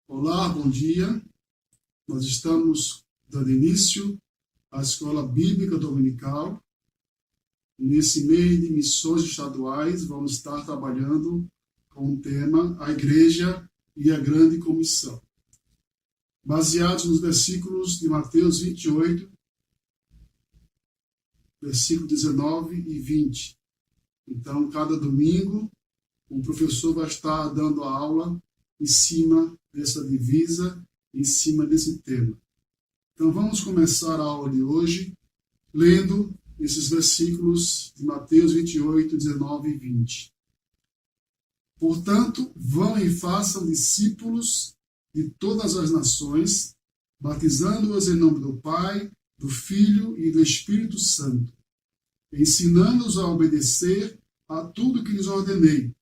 Olá, bom dia. Nós estamos dando início à Escola Bíblica Dominical. Nesse mês de missões estaduais, vamos estar trabalhando com o tema A Igreja e a Grande Comissão. Baseados nos versículos de Mateus 28, versículos 19 e 20. Então, cada domingo, o professor vai estar dando a aula em cima dessa divisa, em cima desse tema. Então vamos começar a aula de hoje lendo esses versículos de Mateus 28, 19 e 20. Portanto, vão e façam discípulos de todas as nações, batizando-os em nome do Pai, do Filho e do Espírito Santo, ensinando-os a obedecer a tudo que lhes ordenei.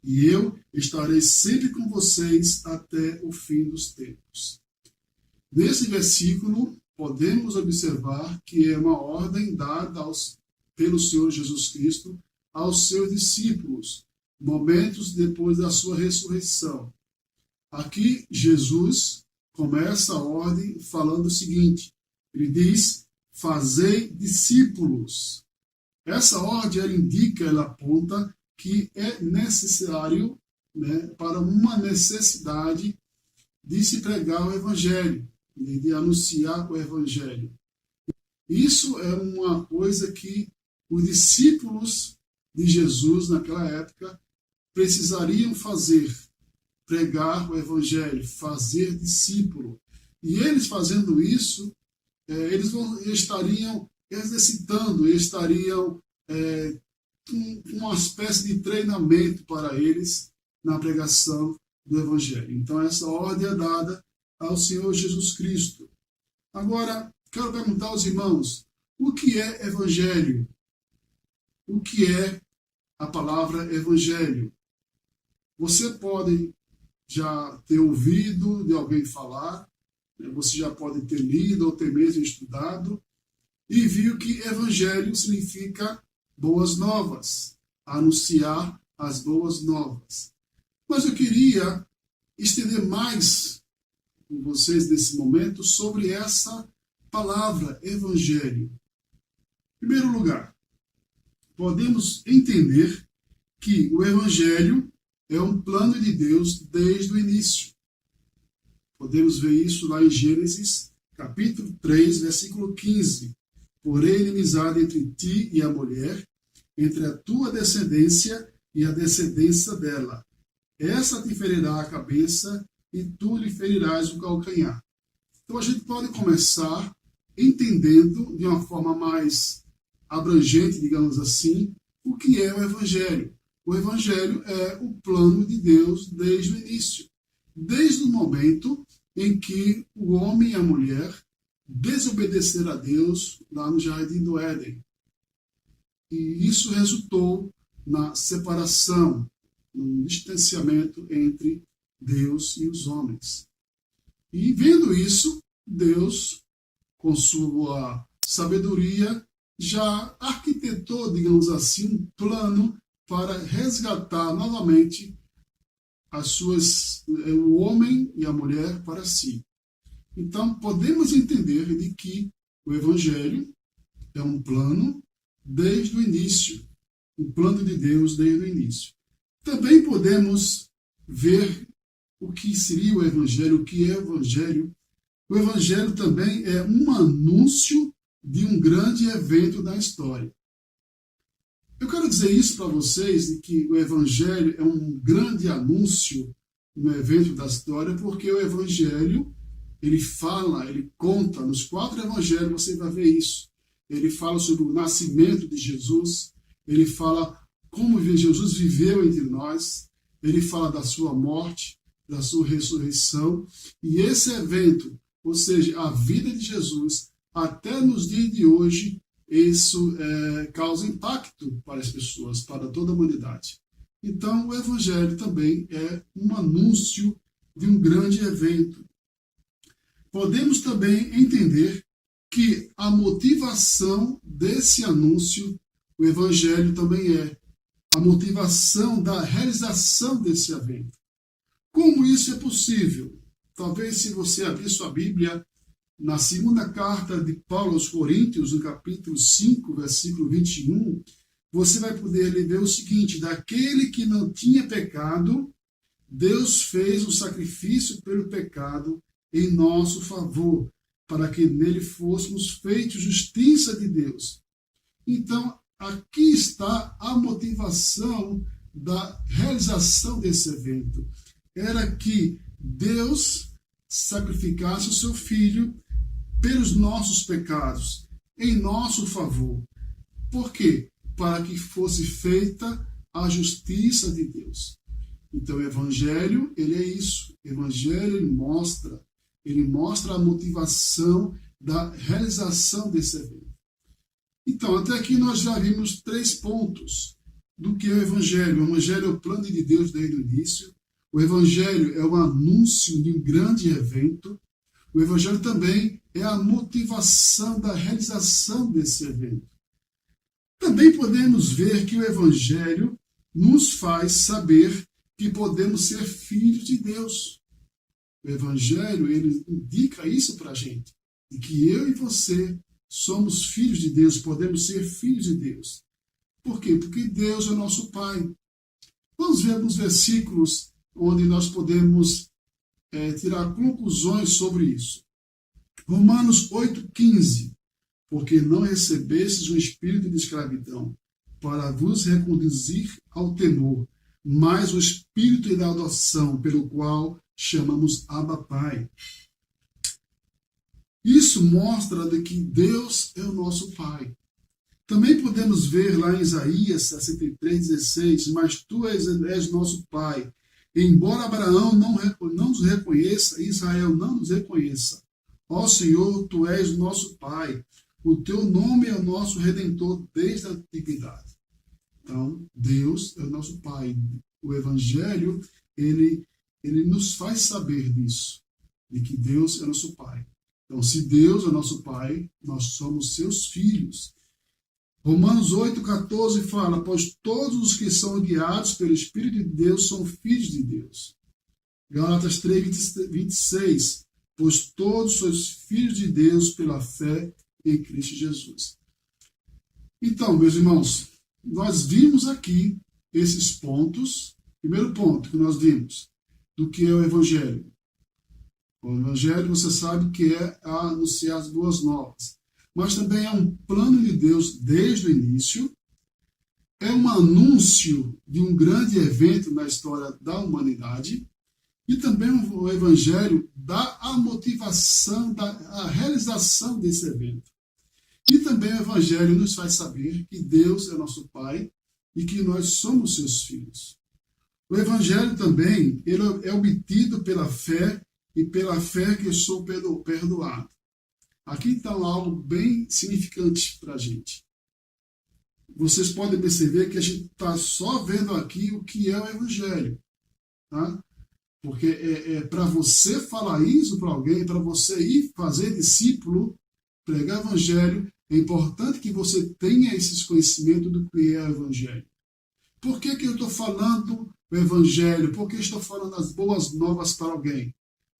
E eu estarei sempre com vocês até o fim dos tempos. Nesse versículo, podemos observar que é uma ordem dada pelo Senhor Jesus Cristo aos seus discípulos, momentos depois da sua ressurreição. Aqui, Jesus começa a ordem falando o seguinte, ele diz, fazei discípulos. Essa ordem, ela indica, ela aponta que é necessário, para uma necessidade de se pregar o Evangelho, de anunciar o Evangelho. Isso é uma coisa que os discípulos de Jesus naquela época precisariam fazer, pregar o Evangelho, fazer discípulo. E eles fazendo isso, eles estariam exercitando, estariam uma espécie de treinamento para eles na pregação do Evangelho. Então, essa ordem é dada ao Senhor Jesus Cristo. Agora, quero perguntar aos irmãos, o que é Evangelho? O que é a palavra Evangelho? Você pode já ter ouvido de alguém falar, você já pode ter lido ou ter mesmo estudado, e viu que Evangelho significa boas novas, anunciar as boas novas. Mas eu queria estender mais com vocês nesse momento sobre essa palavra, evangelho. Em primeiro lugar, podemos entender que o evangelho é um plano de Deus desde o início. Podemos ver isso lá em Gênesis, capítulo 3, versículo 15. Porém, inimizade entre ti e a mulher, entre a tua descendência e a descendência dela. Essa te ferirá a cabeça e tu lhe ferirás o calcanhar. Então a gente pode começar entendendo de uma forma mais abrangente, digamos assim, o que é o Evangelho. O Evangelho é o plano de Deus desde o início. Desde o momento em que o homem e a mulher desobedeceram a Deus lá no Jardim do Éden. E isso resultou na separação, no distanciamento entre Deus e os homens. E vendo isso, Deus, com sua sabedoria, já arquitetou, digamos assim, um plano para resgatar novamente o homem e a mulher para si. Então, podemos entender de que o Evangelho é um plano desde o início, um plano de Deus desde o início. Também podemos ver o que seria o Evangelho, o que é o Evangelho. O Evangelho também é um anúncio de um grande evento da história. Eu quero dizer isso para vocês, de que o Evangelho é um grande anúncio no evento da história, porque o Evangelho, ele fala, ele conta, nos 4 Evangelhos você vai ver isso. Ele fala sobre o nascimento de Jesus, ele fala como Jesus viveu entre nós, ele fala da sua morte, da sua ressurreição, e esse evento, ou seja, a vida de Jesus, até nos dias de hoje, isso causa impacto para as pessoas, para toda a humanidade. Então, o Evangelho também é um anúncio de um grande evento. Podemos também entender que a motivação desse anúncio, o Evangelho também é a motivação da realização desse evento. Como isso é possível? Talvez se você abrir sua Bíblia na segunda carta de Paulo aos Coríntios, no capítulo 5, versículo 21, você vai poder ler o seguinte: daquele que não tinha pecado, Deus fez um sacrifício pelo pecado em nosso favor, para que nele fôssemos feitos justiça de Deus. Então, aqui está a motivação da realização desse evento. Era que Deus sacrificasse o seu Filho pelos nossos pecados, em nosso favor. Por quê? Para que fosse feita a justiça de Deus. Então, o Evangelho, ele é isso. O Evangelho, ele mostra a motivação da realização desse evento. Então, até aqui nós já vimos 3 pontos do que é o Evangelho. O Evangelho é o plano de Deus desde o início. O Evangelho é o anúncio de um grande evento. O Evangelho também é a motivação da realização desse evento. Também podemos ver que o Evangelho nos faz saber que podemos ser filhos de Deus. O Evangelho, ele indica isso para a gente, de que eu e você somos filhos de Deus, podemos ser filhos de Deus. Por quê? Porque Deus é nosso Pai. Vamos ver alguns versículos onde nós podemos tirar conclusões sobre isso. Romanos 8,15. Porque não recebestes um espírito de escravidão para vos reconduzir ao temor, mas o espírito da adoção, pelo qual chamamos Abba Pai. Isso mostra de que Deus é o nosso Pai. Também podemos ver lá em Isaías 63,16, mas tu és nosso Pai. Embora Abraão não nos reconheça, Israel não nos reconheça. Ó Senhor, tu és nosso Pai. O teu nome é o nosso Redentor desde a antiguidade. Então, Deus é o nosso Pai. O Evangelho, ele nos faz saber disso, de que Deus é nosso Pai. Então, se Deus é nosso Pai, nós somos seus filhos. Romanos 8,14 fala: pois todos os que são guiados pelo Espírito de Deus são filhos de Deus. Gálatas 3,26: pois todos sois filhos de Deus pela fé em Cristo Jesus. Então, meus irmãos, nós vimos aqui esses pontos. Primeiro ponto que nós vimos do que é o Evangelho. O Evangelho, você sabe que é anunciar as boas novas. Mas também é um plano de Deus desde o início. É um anúncio de um grande evento na história da humanidade. E também o Evangelho dá a motivação, a realização desse evento. E também o Evangelho nos faz saber que Deus é nosso Pai e que nós somos seus filhos. O Evangelho também ele é obtido pela fé e pela fé que eu sou perdoado. Aqui está algo bem significante para a gente. Vocês podem perceber que a gente está só vendo aqui o que é o Evangelho. Tá? Porque para você falar isso para alguém, para você ir fazer discípulo, pregar o Evangelho, é importante que você tenha esses conhecimentos do que é o Evangelho. Por que eu estou falando o Evangelho? Por que estou falando as boas novas para alguém?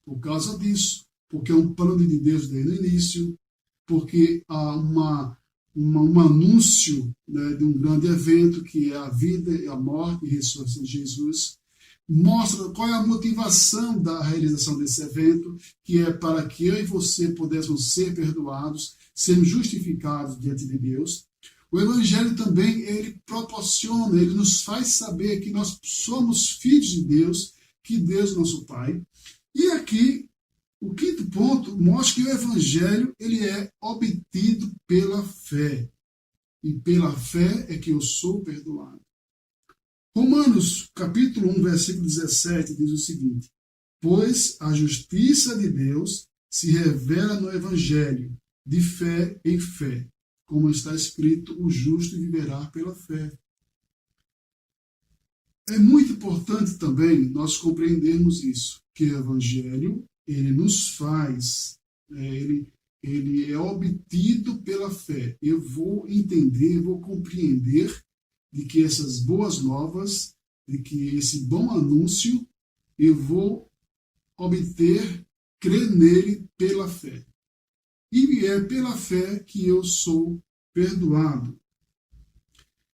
Por causa disso. Porque é um plano de Deus desde o início. Porque há um anúncio, né, de um grande evento que é a vida, a morte e a ressurreição de Jesus. Mostra qual é a motivação da realização desse evento, que é para que eu e você pudéssemos ser perdoados, sermos justificados diante de Deus. O Evangelho também, ele proporciona, ele nos faz saber que nós somos filhos de Deus, que Deus é nosso Pai. E aqui, o quinto ponto mostra que o Evangelho ele é obtido pela fé. E pela fé é que eu sou perdoado. Romanos, capítulo 1, versículo 17, diz o seguinte: pois a justiça de Deus se revela no Evangelho, de fé em fé, como está escrito, o justo viverá pela fé. É muito importante também nós compreendermos isso, que o Evangelho, ele nos faz, ele é obtido pela fé. Eu vou entender, vou compreender de que essas boas novas, de que esse bom anúncio, eu vou obter, crer nele pela fé. E é pela fé que eu sou perdoado.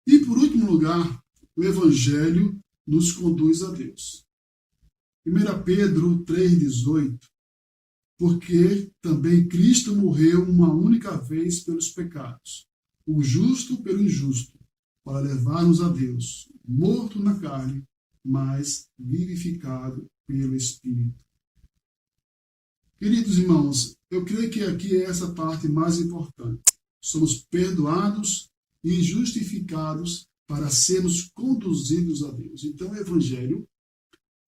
E por último lugar, o Evangelho nos conduz a Deus. 1 Pedro 3,18, porque também Cristo morreu uma única vez pelos pecados, o justo pelo injusto, para levar-nos a Deus, morto na carne, mas vivificado pelo Espírito. Queridos irmãos, eu creio que aqui é essa parte mais importante. Somos perdoados e justificados para sermos conduzidos a Deus. Então, o Evangelho,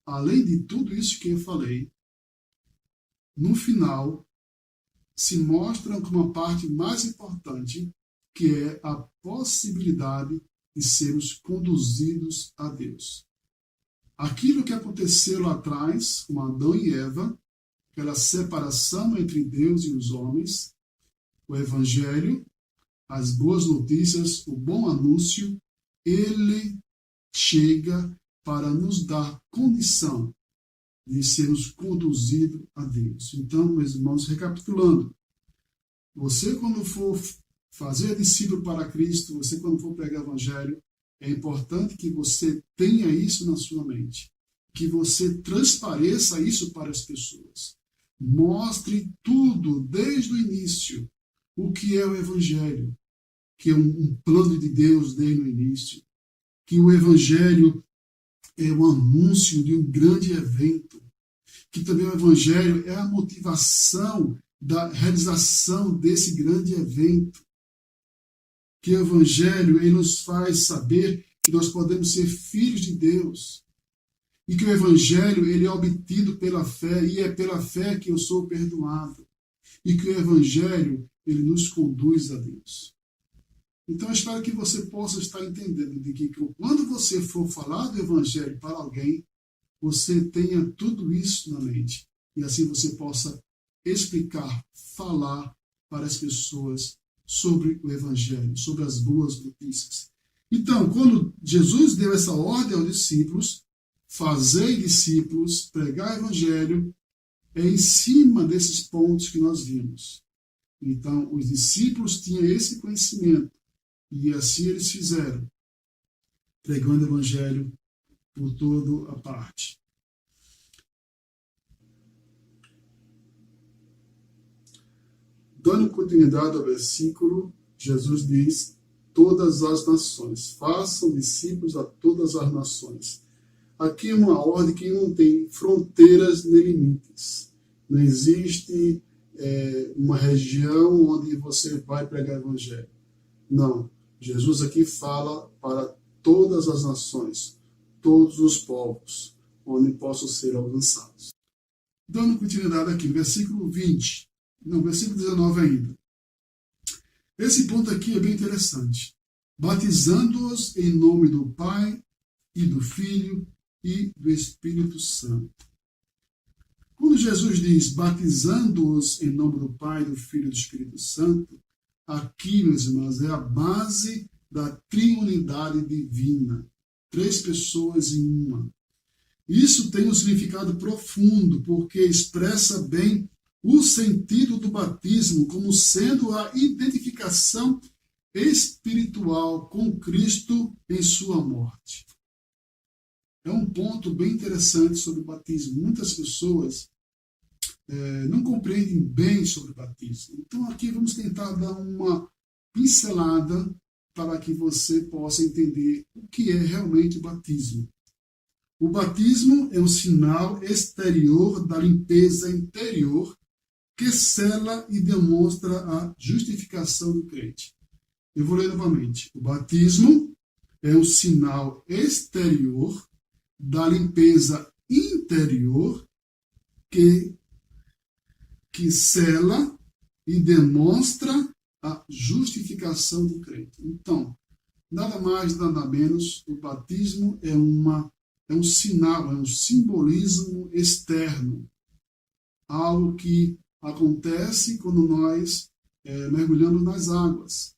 além de tudo isso que eu falei, no final, se mostra como uma parte mais importante, que é a possibilidade de sermos conduzidos a Deus. Aquilo que aconteceu lá atrás, com Adão e Eva, aquela separação entre Deus e os homens, o Evangelho, as boas notícias, o bom anúncio, ele chega para nos dar condição de sermos conduzidos a Deus. Então, meus irmãos, recapitulando, você quando for fazer discípulo para Cristo, você quando for pregar o Evangelho, é importante que você tenha isso na sua mente, que você transpareça isso para as pessoas. Mostre tudo, desde o início, o que é o Evangelho, que é um plano de Deus desde o início, que o Evangelho é o anúncio de um grande evento, que também o Evangelho é a motivação da realização desse grande evento, que o Evangelho ele nos faz saber que nós podemos ser filhos de Deus, e que o Evangelho ele é obtido pela fé, e é pela fé que eu sou perdoado, e que o Evangelho ele nos conduz a Deus. Então, eu espero que você possa estar entendendo de que quando você for falar do Evangelho para alguém, você tenha tudo isso na mente. E assim você possa explicar, falar para as pessoas sobre o Evangelho, sobre as boas notícias. Então, quando Jesus deu essa ordem aos discípulos, fazer discípulos, pregar o Evangelho, é em cima desses pontos que nós vimos. Então, os discípulos tinham esse conhecimento. E assim eles fizeram, pregando o Evangelho por toda a parte. Dando continuidade ao versículo, Jesus diz: todas as nações, façam discípulos a todas as nações. Aqui é uma ordem que não tem fronteiras nem limites. Não existe uma região onde você vai pregar o Evangelho. Não. Jesus aqui fala para todas as nações, todos os povos, onde possam ser alcançados. Dando continuidade aqui, versículo 19 ainda. Esse ponto aqui é bem interessante. Batizando-os em nome do Pai e do Filho e do Espírito Santo. Quando Jesus diz batizando-os em nome do Pai, do Filho e do Espírito Santo, aqui, meus irmãos, é a base da triunidade divina. 3 pessoas em uma. Isso tem um significado profundo, porque expressa bem o sentido do batismo como sendo a identificação espiritual com Cristo em sua morte. É um ponto bem interessante sobre o batismo. Muitas pessoas não compreendem bem sobre o batismo. Então aqui vamos tentar dar uma pincelada para que você possa entender o que é realmente o batismo. O batismo é um sinal exterior da limpeza interior que sela e demonstra a justificação do crente. Eu vou ler novamente. O batismo é um sinal exterior da limpeza interior que sela e demonstra a justificação do crente. Então, nada mais, nada menos, o batismo é um sinal, é um simbolismo externo. Algo que acontece quando nós mergulhamos nas águas.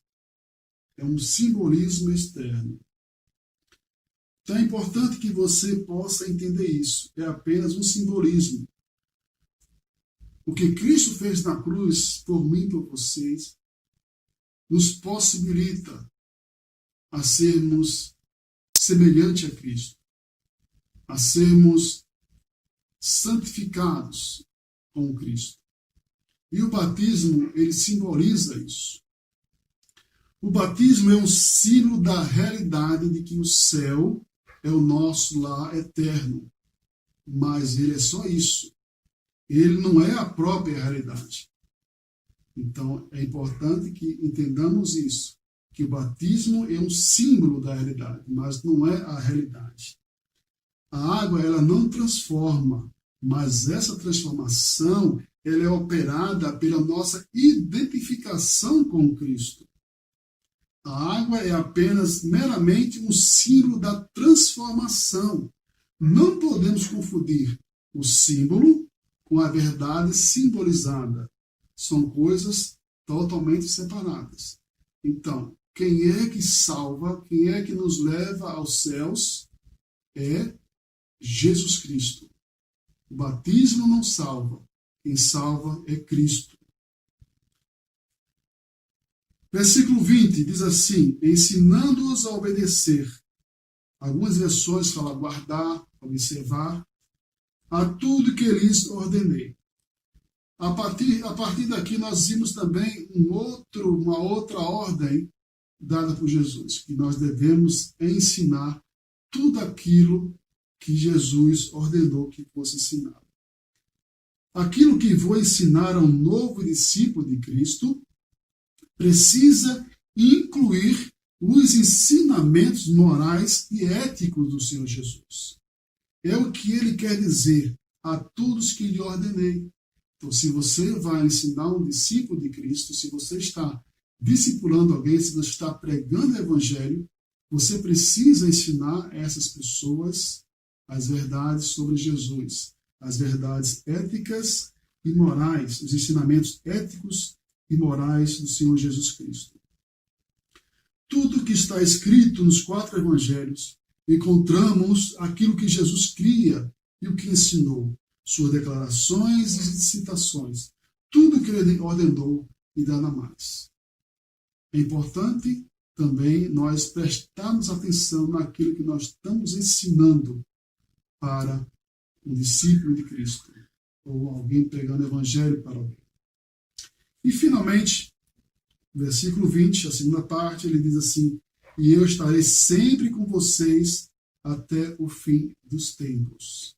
É um simbolismo externo. Então é importante que você possa entender isso. É apenas um simbolismo. O que Cristo fez na cruz, por mim e por vocês, nos possibilita a sermos semelhantes a Cristo, a sermos santificados com Cristo. E o batismo, ele simboliza isso. O batismo é um símbolo da realidade de que o céu é o nosso lar eterno. Mas ele é só isso. Ele não é a própria realidade. Então, é importante que entendamos isso, que o batismo é um símbolo da realidade, mas não é a realidade. A água, ela não transforma, mas essa transformação, ela é operada pela nossa identificação com Cristo. A água é apenas meramente um símbolo da transformação. Não podemos confundir o símbolo com a verdade simbolizada. São coisas totalmente separadas. Então, quem é que salva, quem é que nos leva aos céus é Jesus Cristo. O batismo não salva. Quem salva é Cristo. Versículo 20 diz assim: ensinando-os a obedecer. Algumas versões falam guardar, observar, a tudo que lhes ordenei. A partir daqui nós vimos também uma outra ordem dada por Jesus, que nós devemos ensinar tudo aquilo que Jesus ordenou que fosse ensinado. Aquilo que vou ensinar a um novo discípulo de Cristo precisa incluir os ensinamentos morais e éticos do Senhor Jesus. É o que ele quer dizer a todos que lhe ordenei. Então, se você vai ensinar um discípulo de Cristo, se você está discipulando alguém, se você está pregando o evangelho, você precisa ensinar essas pessoas as verdades sobre Jesus, as verdades éticas e morais, os ensinamentos éticos e morais do Senhor Jesus Cristo. Tudo que está escrito nos 4 evangelhos, encontramos aquilo que Jesus cria e o que ensinou, suas declarações e citações, tudo que ele ordenou e nada mais. É importante também nós prestarmos atenção naquilo que nós estamos ensinando para um discípulo de Cristo, ou alguém pregando o evangelho para alguém. E, finalmente, versículo 20, a segunda parte, ele diz assim: e eu estarei sempre com vocês até o fim dos tempos.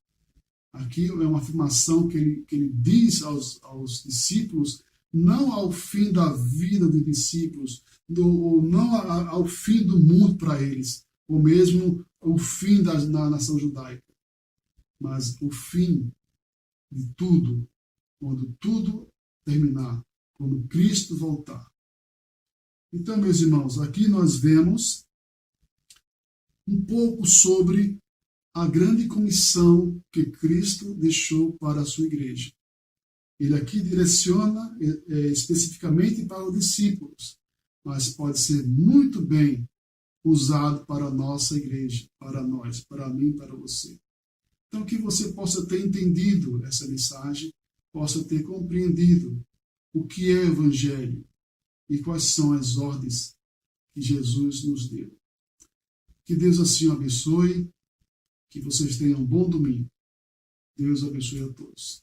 Aqui é uma afirmação que ele diz aos discípulos, não ao fim da vida dos discípulos, ou não ao fim do mundo para eles, ou mesmo o fim da nação judaica, mas o fim de tudo, quando tudo terminar, quando Cristo voltar. Então, meus irmãos, aqui nós vemos um pouco sobre a grande comissão que Cristo deixou para a sua igreja. Ele aqui direciona especificamente para os discípulos, mas pode ser muito bem usado para a nossa igreja, para nós, para mim, para você. Então, que você possa ter entendido essa mensagem, possa ter compreendido o que é o Evangelho e quais são as ordens que Jesus nos deu. Que Deus assim o abençoe, que vocês tenham um bom domingo. Deus abençoe a todos.